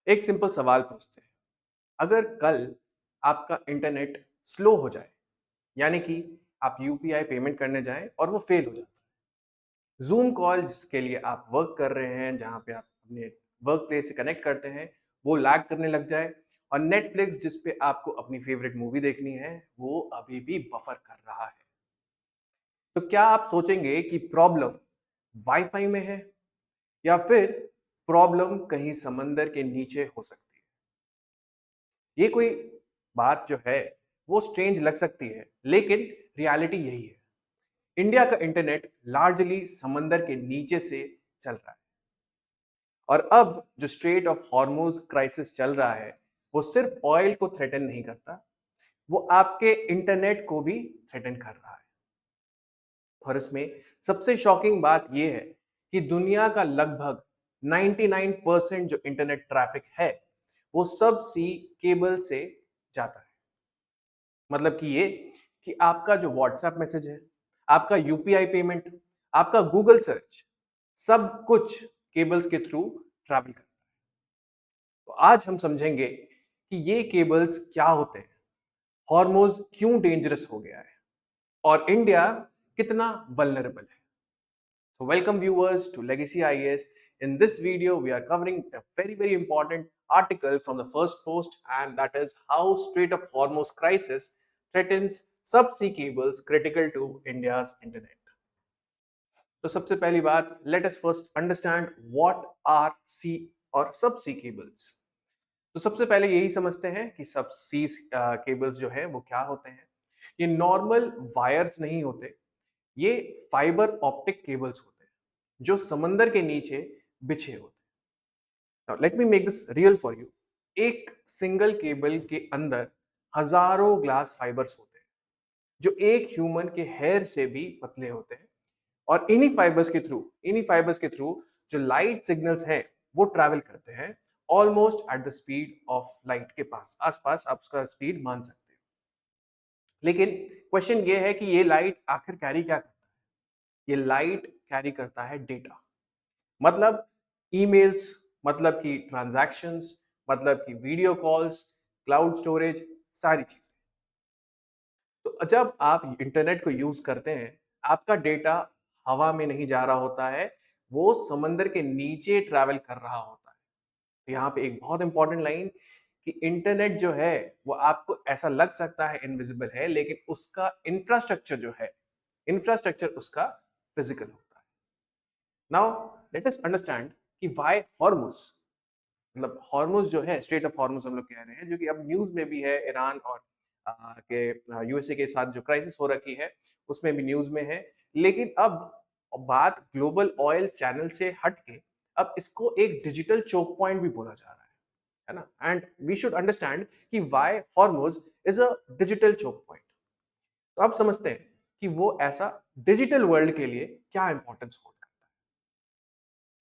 एक सिंपल सवाल पूछते हैं। अगर कल आपका इंटरनेट स्लो हो जाए, यानी कि आप यूपीआई पेमेंट करने जाएं और वो फेल हो जाता है। जूम कॉल जिसके लिए आप वर्क कर रहे हैं, जहां पे आप अपने वर्क प्लेस से कनेक्ट करते हैं, वो लैग करने लग जाए और नेटफ्लिक्स जिस पे आपको अपनी फेवरेट मूवी देखनी है, वो अभी भी बफर कर रहा है। तो क्या आप सोचेंगे कि प्रॉब्लम वाईफाई में है या फिर प्रॉब्लम कहीं समंदर के नीचे हो सकती है? ये कोई बात जो है वो स्ट्रेंज लग सकती है, लेकिन रियलिटी यही है। इंडिया का इंटरनेट लार्जली समंदर के नीचे से चल रहा है और अब जो स्ट्रेट ऑफ हॉर्मुज क्राइसिस चल रहा है, वो सिर्फ ऑयल को थ्रेटन नहीं करता, वो आपके इंटरनेट को भी थ्रेटन कर रहा है। और इसमें सबसे शॉकिंग बात यह है कि दुनिया का लगभग 99% जो इंटरनेट ट्रैफिक है, वो सब सी केबल से जाता है। मतलब कि ये कि आपका जो व्हाट्सएप मैसेज है, आपका यूपीआई पेमेंट, आपका गूगल सर्च, सब कुछ केबल्स के थ्रू ट्रैवल करता है। तो आज हम समझेंगे कि ये केबल्स क्या होते हैं, हॉर्मोज क्यों डेंजरस हो गया है और इंडिया कितना वल्नरेबल है। So welcome viewers to Legacy IAS. In this video, we are covering a very important article from the first post, and that is how Strait of Hormuz crisis threatens subsea cables critical to India's internet. तो सबसे पहली बात, let us first understand what are sea और subsea cables. तो सबसे पहले यही समझते हैं कि सबसी केबल्स जो है वो क्या होते हैं। ये नॉर्मल वायर्स नहीं होते, ये फाइबर ऑप्टिक केबल्स होते हैं जो समंदर के नीचे बिछे होते हैं। Let me make this real for you. एक सिंगल केबल के अंदर हजारों ग्लास फाइबर्स होते हैं जो एक ह्यूमन के हेयर से भी पतले होते हैं और इन्हीं फाइबर्स के थ्रू जो लाइट सिग्नल्स हैं वो ट्रैवल करते हैं almost at the speed of light के आसपास आप उसका स्पीड मान सकते हैं। लेकिन क्वेश्चन ये है कि ये लाइट आखिर कैरी क्या करता है? ये लाइट कैरी करता है डेटा, मतलब ईमेल्स, मतलब कि ट्रांजैक्शंस, मतलब कि वीडियो कॉल्स, क्लाउड स्टोरेज, सारी चीजें। तो जब आप इंटरनेट को यूज करते हैं, आपका डेटा हवा में नहीं जा रहा होता है, वो समंदर के नीचे ट्रैवल कर रहा होता है। तो यहाँ पे एक बहुत इंपॉर्टेंट लाइन कि इंटरनेट जो है वो आपको ऐसा लग सकता है इनविजिबल है, लेकिन उसका इंफ्रास्ट्रक्चर जो है, इंफ्रास्ट्रक्चर उसका फिजिकल होता है। नाउ लेट अस अंडरस्टैंड कि व्हाई हॉर्मुज, मतलब हॉर्मुज जो है, स्ट्रेट ऑफ हॉर्मुज हम लोग कह रहे हैं, जो कि अब न्यूज में भी है। ईरान और के यूएसए के साथ जो क्राइसिस हो रखी है उसमें भी न्यूज में है। लेकिन अब बात ग्लोबल ऑयल चैनल से हट के अब इसको एक डिजिटल चोक पॉइंट भी बोला जा रहा है ना। एंड वी शुड अंडरस्टैंड कि why Hormuz is a digital choke point. तो अब समझते हैं कि वो ऐसा डिजिटल वर्ल्ड के लिए क्या इंपॉर्टेंस होल्ड करता है।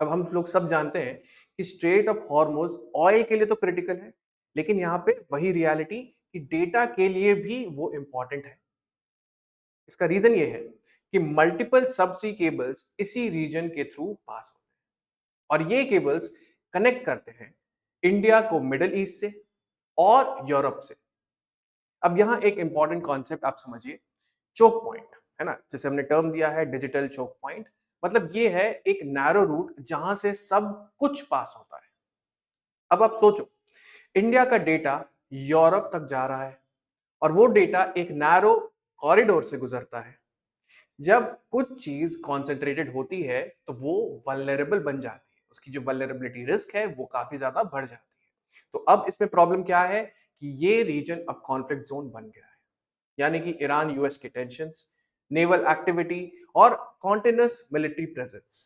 अब हम लोग सब जानते हैं कि स्ट्रेट ऑफ हॉर्मुज ऑयल के लिए तो क्रिटिकल है, लेकिन यहाँ पे वही रियलिटी कि डेटा के लिए भी वो इंपॉर्टेंट है। इसका रीजन ये है कि मल्टीपल सबसी केबल्स इसी रीजन के थ्रू पास होते हैं और ये केबल्स कनेक्ट करते हैं इंडिया को मिडल ईस्ट से और यूरोप से। अब यहाँ एक इंपॉर्टेंट कॉन्सेप्ट आप समझिए, चोक पॉइंट, है ना, जैसे हमने टर्म दिया है डिजिटल चोक पॉइंट। मतलब ये है एक नैरो रूट जहां से सब कुछ पास होता है। अब आप सोचो, इंडिया का डेटा यूरोप तक जा रहा है और वो डेटा एक नैरो कॉरिडोर से गुजरता है। जब कुछ चीज कॉन्सेंट्रेटेड होती है तो वो वल्नरेबल बन जाती है, उसकी जो वल्नरेबिलिटी रिस्क है वो काफी ज्यादा बढ़ जाती है। तो अब इसमें प्रॉब्लम क्या है कि ये रीजन अब कॉन्फ्लिक्ट जोन बन गया है, यानी कि ईरान यूएस के टेंशंस, नेवल एक्टिविटी और कॉन्टिन्यूअस मिलिट्री प्रेजेंस।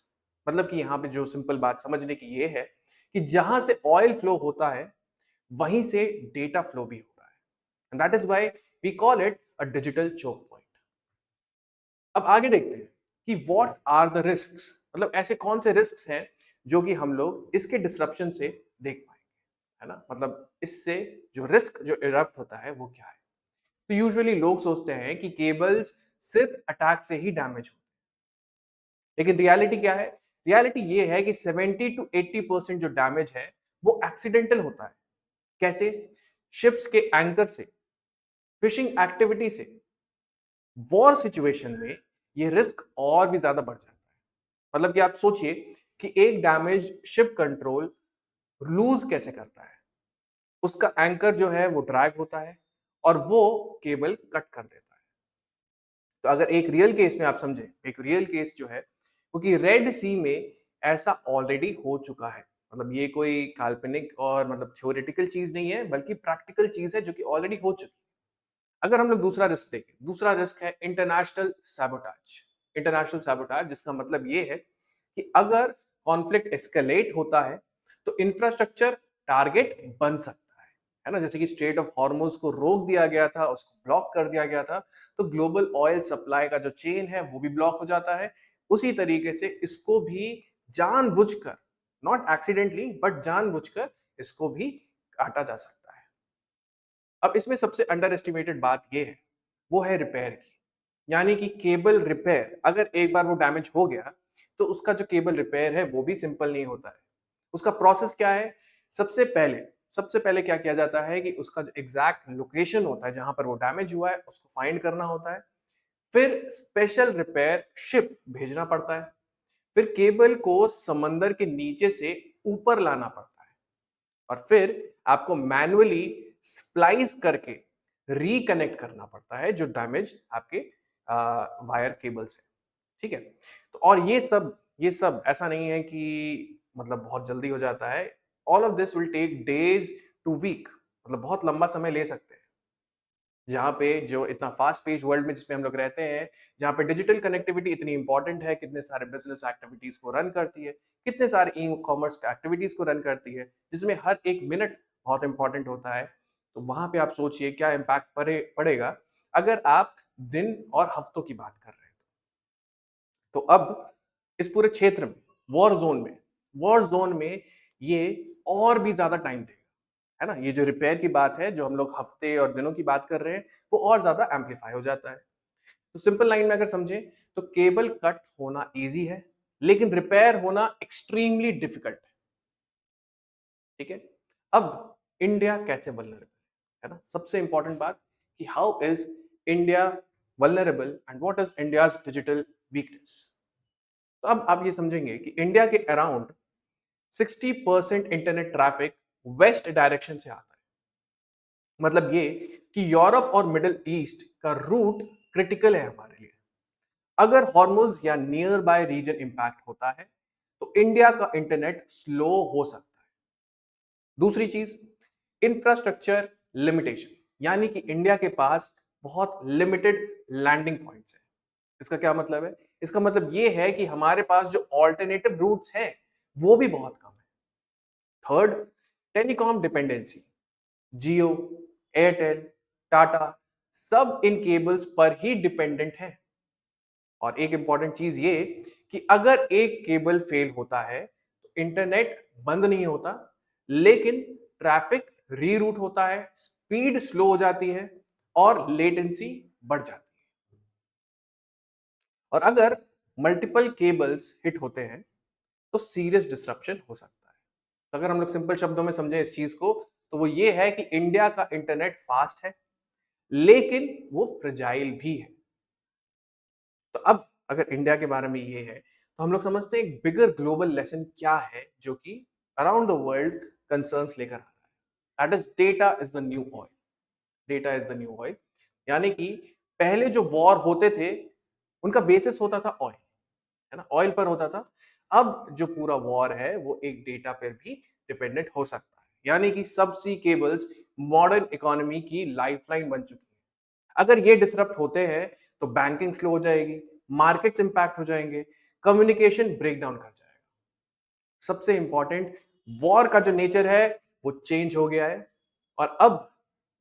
मतलब कि यहाँ पे जो सिंपल बात समझने की ये है कि जहां से ऑयल फ्लो होता है वहीं से डेटा फ्लो भी हो रहा है। And that is why we call it a digital choke point. अब आगे देखते हैं कि व्हाट आर द रिस्क्स, मतलब ऐसे कौन से रिस्क्स हैं जो कि हम लोग इसके डिसरप्शन से देख पाएंगे, है ना। मतलब इससे जो रिस्क जो इरप्ट होता है वो क्या है। तो यूजुअली लोग सोचते हैं कि केबल्स सिर्फ अटैक से ही डैमेज होते हैं, लेकिन रियलिटी क्या है? रियलिटी ये है कि 70 to 80% जो डैमेज है वो एक्सीडेंटल होता है। कैसे? शिप्स के एंकर से, फिशिंग एक्टिविटी से। वॉर सिचुएशन में ये रिस्क और भी ज्यादा बढ़ जाता है। मतलब कि आप सोचिए कि एक डैमेज शिप कंट्रोल लूज कैसे करता है। उसका एंकर जो है वो ड्रैग होता है और वो केबल कट कर देता है। तो अगर एक रियल केस में आप समझे, एक रियल केस जो है, क्योंकि रेड सी में ऐसा ऑलरेडी हो चुका है। मतलब ये कोई काल्पनिक और मतलब थ्योरेटिकल चीज नहीं है, बल्कि प्रैक्टिकल चीज है जो कि ऑलरेडी हो चुकी है। अगर हम लोग दूसरा रिस्क देखें, दूसरा रिस्क है इंटरनेशनल सैबोटाज। इंटरनेशनल सैबोटाज जिसका मतलब ये है कि अगर कॉन्फ्लिक्ट एस्केलेट होता है तो इंफ्रास्ट्रक्चर टारगेट बन सकता है ना। जैसे कि स्ट्रेट ऑफ हॉर्मुज को रोक दिया गया था, उसको ब्लॉक कर दिया गया था, तो ग्लोबल ऑयल सप्लाई का जो चेन है वो भी ब्लॉक हो जाता है। उसी तरीके से इसको भी जानबूझकर, नॉट एक्सीडेंटली बट जानबूझकर इसको भी काटा जा सकता है। अब इसमें सबसे अंडर एस्टिमेटेड बात यह है, वो है रिपेयर की। यानी कि केबल रिपेयर, अगर एक बार वो डैमेज हो गया तो उसका जो केबल रिपेयर है वो भी सिंपल नहीं होता है। उसका प्रोसेस क्या है? सबसे पहले क्या किया जाता है कि उसका जो एग्जैक्ट लोकेशन होता है जहां पर वो डैमेज हुआ है उसको फाइंड करना होता है। फिर स्पेशल रिपेयर शिप भेजना पड़ता है। फिर केबल को समंदर के नीचे से ऊपर लाना पड़ता है और फिर आपको मैनुअली स्प्लाइस करके रिकनेक्ट करना पड़ता है जो डैमेज आपके वायर केबल्स है। ठीक है। तो और ये सब ऐसा नहीं है कि मतलब बहुत जल्दी हो जाता है। All of this will take days to week, मतलब बहुत लंबा समय ले सकते हैं। जहाँ पे जो इतना फास्ट पेज वर्ल्ड में जिसमें हम लोग रहते हैं, जहाँ पे डिजिटल कनेक्टिविटी इतनी इंपॉर्टेंट है, कितने सारे बिजनेस एक्टिविटीज को रन करती है, कितने सारे ई कॉमर्स एक्टिविटीज को रन करती है, जिसमें हर एक मिनट बहुत इंपॉर्टेंट होता है। तो वहां पे आप सोचिए क्या इम्पैक्ट पड़ेगा अगर आप दिन और हफ्तों की बात कर रहे हैं। तो अब इस पूरे क्षेत्र में, वॉर जोन में ये और भी ज्यादा टाइम लेगा, है ना। ये जो रिपेयर की बात है, जो हम लोग हफ्ते और दिनों की बात कर रहे हैं, वो और ज्यादा एम्पलीफाई हो जाता है। तो सिंपल लाइन में अगर समझे तो केबल कट होना इजी है, लेकिन रिपेयर होना एक्सट्रीमली डिफिकल्ट है। ठीक है। अब इंडिया कैसे वल्नरेबल है ना, सबसे इंपॉर्टेंट बात कि how is India vulnerable and what is India's digital weakness. तो अब आप ये समझेंगे कि इंडिया के around 60% internet traffic west direction से आता है। मतलब ये कि यूरोप और मिडिल ईस्ट का रूट क्रिटिकल है हमारे लिए। अगर हॉर्मुज या नियर बाय रीजन इंपैक्ट होता है तो इंडिया का इंटरनेट स्लो हो सकता है। दूसरी चीज, इंफ्रास्ट्रक्चर लिमिटेशन, यानी कि इंडिया के पास बहुत लिमिटेड लैंडिंग पॉइंट्स है। इसका क्या मतलब है? इसका मतलब ये है कि हमारे पास जो ऑल्टरनेटिव रूट्स हैं वो भी बहुत कम है। Third, telecom dependency. Jio, Airtel, Tata सब इन केबल्स पर ही डिपेंडेंट है। और एक इंपॉर्टेंट चीज ये कि अगर एक केबल फेल होता है तो इंटरनेट बंद नहीं होता, लेकिन ट्रैफिक रीरूट होता है, स्पीड स्लो हो जाती है और लेटेंसी बढ़ जाती है। और अगर मल्टीपल केबल्स हिट होते हैं तो सीरियस डिसरप्शन हो सकता है। तो अगर हम लोग सिंपल शब्दों में समझें इस चीज को, तो वो ये है कि इंडिया का इंटरनेट फास्ट है, लेकिन वो फ्रेजाइल भी है। तो अब अगर इंडिया के बारे में ये है तो हम लोग समझते हैं एक बिगर ग्लोबल लेसन क्या है जो कि अराउंड द वर्ल्ड कंसर्न्स लेकर आ रहा है। That is data is the new oil. Data is the new oil. यानी कि पहले जो वॉर होते थे उनका बेसिस होता था ऑयल, है ना, ऑयल पर होता था। अब जो पूरा वॉर है वो एक डेटा पर भी डिपेंडेंट हो सकता है। यानी कि सब सी केबल्स मॉडर्न इकोनॉमी की लाइफलाइन बन चुकी है। अगर ये डिसरप्ट होते हैं तो बैंकिंग स्लो हो जाएगी, मार्केट्स इंपैक्ट हो जाएंगे, कम्युनिकेशन ब्रेक डाउन कर जाएगा। सबसे इंपॉर्टेंट, वॉर का जो नेचर है वो चेंज हो गया है। और अब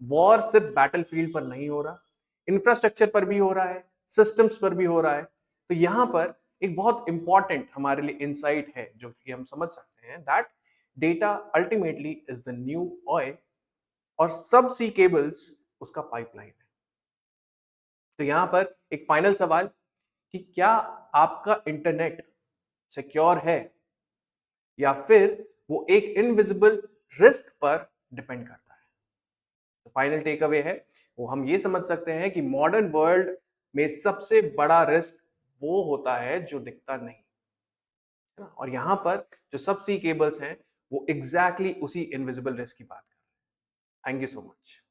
वॉर सिर्फ बैटलफील्ड पर नहीं हो रहा, इंफ्रास्ट्रक्चर पर भी हो रहा है, सिस्टम्स पर भी हो रहा है। तो यहां पर एक बहुत इंपॉर्टेंट हमारे लिए इंसाइट है जो कि हम समझ सकते हैं, that data ultimately is the new oil और सब सी केबल्स उसका पाइपलाइन है। तो यहां पर एक फाइनल सवाल कि क्या आपका इंटरनेट सिक्योर है या फिर वो एक इनविजिबल रिस्क पर डिपेंड करता है। तो फाइनल टेक अवे है वो हम ये समझ सकते हैं कि मॉडर्न वर्ल्ड में सबसे बड़ा रिस्क वो होता है जो दिखता नहीं, है ना? और यहां पर जो सब सी केबल्स हैं वो एग्जैक्टली उसी इनविजिबल रिस्क की बात कर रहे हैं। Thank you so much.